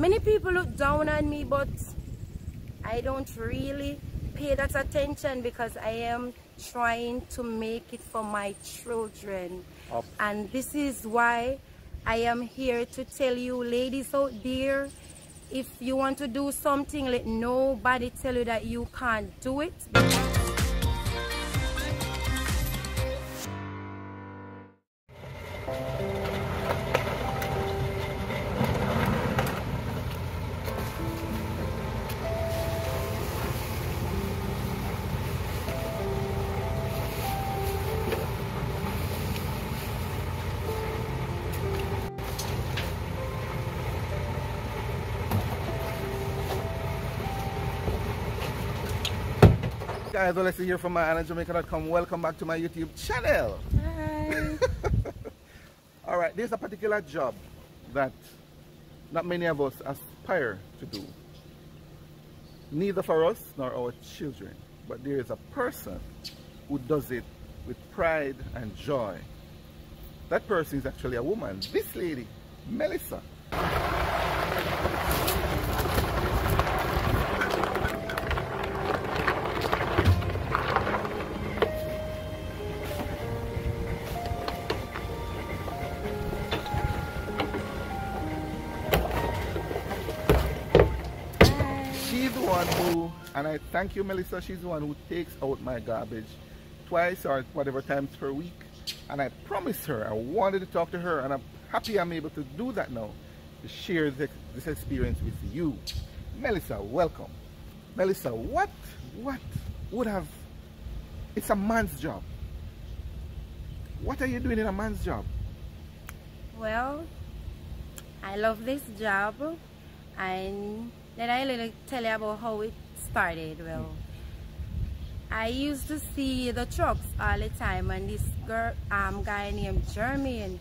Many people look down on me, but I don't really pay that attention because I am trying to make it for my children. And this is why I am here to tell you, ladies out there, if you want to do something, let nobody tell you that you can't do it. Guys, well, let's see here from my AnnaJamaica.com. Welcome back to my YouTube channel. Hi. All right, there's a particular job that not many of us aspire to do. Neither for us nor our children. But there is a person who does it with pride and joy. That person is actually a woman. This lady, Melissa. And I thank you, Melissa. She's the one who takes out my garbage twice or whatever times per week. And I promised her, I wanted to talk to her, and I'm happy I'm able to do that now, to share this experience with you. Melissa, welcome. Melissa, what would have, it's a man's job. What are you doing in a man's job? Well, I love this job, and let I tell you about how it started. Well, I used to see the trucks all the time, and this guy named Jeremy, and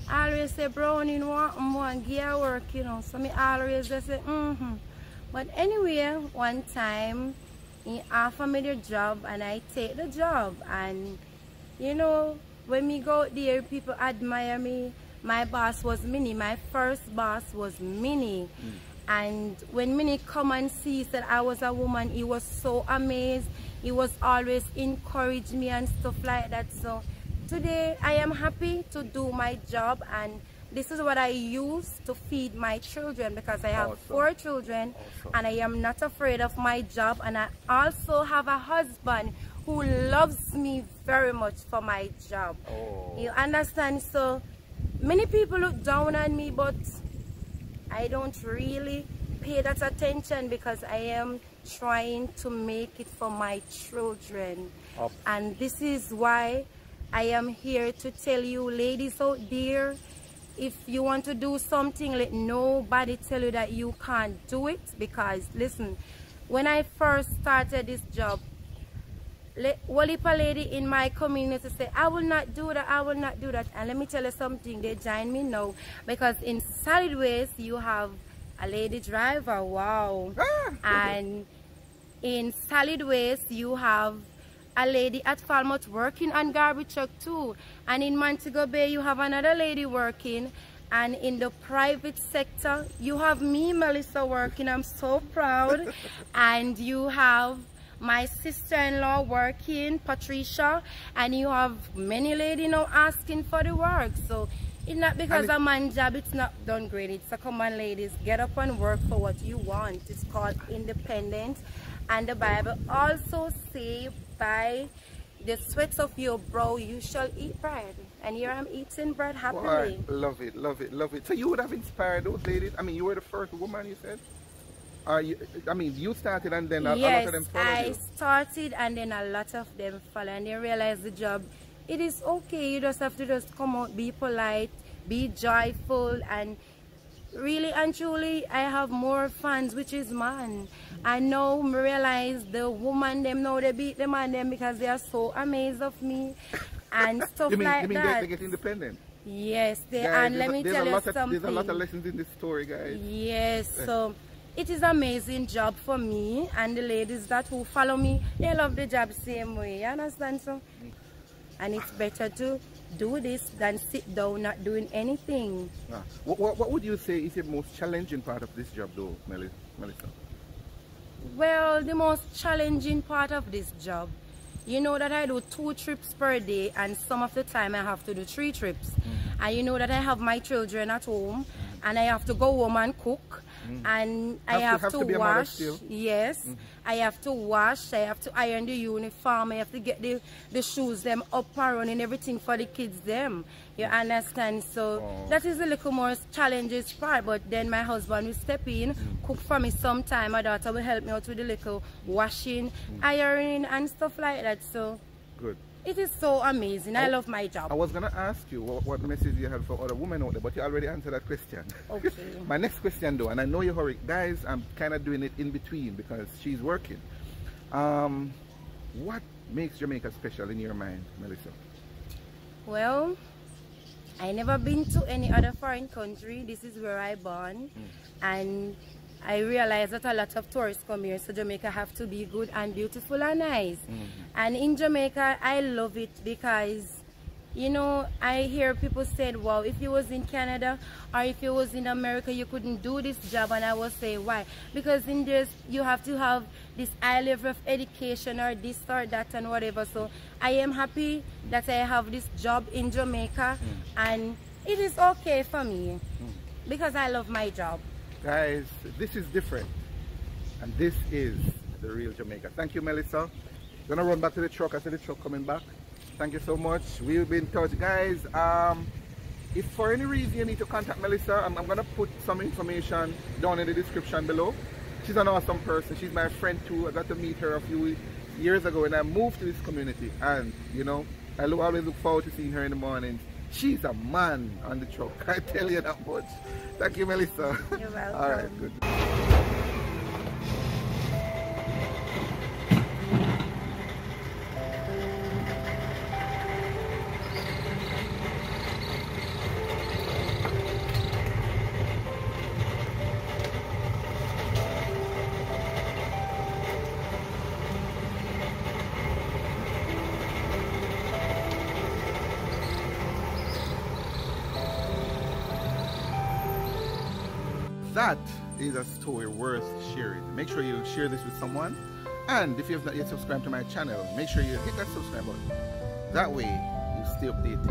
I always say, Brownie, want gear work, you know. So me always just say, But anyway, one time he offered me the job, and I take the job, and you know, when me go out there, people admire me. My boss was Minnie. My first boss was Minnie. And when Minnie come and see that I was a woman, he was so amazed. He was always encourage me and stuff like that. So today I am happy to do my job, and this is what I use to feed my children, because I have 4 children, and I am not afraid of my job. And I also have a husband who loves me very much for my job. You understand? So many people look down on me, but I don't really pay that attention because I am trying to make it for my children. And this is why I am here to tell you, ladies out there, if you want to do something, let nobody tell you that you can't do it. Because listen, when I first started this job, one lady in my community say, I will not do that, I will not do that. And let me tell you something, they join me now, because in solid waste you have a lady driver, wow. And in solid waste you have a lady at Falmouth working on garbage truck too. And in Montego Bay you have another lady working. And in the private sector you have me, Melissa, working. I'm so proud. And you have my sister-in-law working, Patricia, and you have many ladies now asking for the work. So it's not because a man's job it's not done great. It's a come on, ladies, get up and work for what you want. It's called independence. And the Bible also says, by the sweat of your brow you shall eat bread. And here I'm eating bread happily. Boy, love it, love it, love it. So you would have inspired those ladies? I mean, you were the first woman, you said? You started and then a lot of them followed you? Yes, I started and then a lot of them followed, and they realized the job, it is okay. You just have to just come out, be polite, be joyful, and really and truly I have more fans, which is man. I now realize the woman them now they beat the man them because they are so amazed of me and stuff you mean that. they get independent? Yes, they guys, and let me tell you something. There's a lot of lessons in this story, guys. Yes, so it is an amazing job for me, and the ladies that who follow me, they love the job same way. You understand? So and it's better to do this than sit down not doing anything. Ah. What would you say is the most challenging part of this job though, Melissa? Well, the most challenging part of this job, you know that I do 2 trips per day, and some of the time I have to do 3 trips. And you know that I have my children at home, and I have to go home and cook, and I have to wash. Yes, I have to wash, I have to iron the uniform, I have to get the shoes them up and running, everything for the kids them. You understand? So that is a little more challenges part, but then my husband will step in, cook for me sometime. My daughter will help me out with the little washing, ironing and stuff like that. So good. It is so amazing. I love my job. I was going to ask you what message you had for other women out there, but you already answered that question. Okay. My next question though, and I know you're hurrying. Guys, I'm kind of doing it in between because she's working. What makes Jamaica special in your mind, Melissa? Well, I never been to any other foreign country. This is where I born. And I realize that a lot of tourists come here, so Jamaica have to be good and beautiful and nice. And in Jamaica, I love it because, you know, I hear people say, wow, if you was in Canada or if you was in America, you couldn't do this job. And I will say, why? Because in this, you have to have this high level of education or this or that and whatever. So I am happy that I have this job in Jamaica, and it is okay for me because I love my job. Guys, this is different, and this is the real Jamaica. Thank you, Melissa. Gonna run back to the truck. I see the truck coming back. Thank you so much. We'll be in touch, guys. If for any reason you need to contact Melissa, I'm gonna put some information down in the description below. She's an awesome person. She's my friend too. I got to meet her a few years ago when I moved to this community, and you know, I always look forward to seeing her in the mornings. She's a man on the truck. I tell you that much. Thank you, Melissa. You're welcome. All right, good. That is a story worth sharing. Make sure you share this with someone, and if you have not yet subscribed to my channel, make sure you hit that subscribe button. That way you stay updated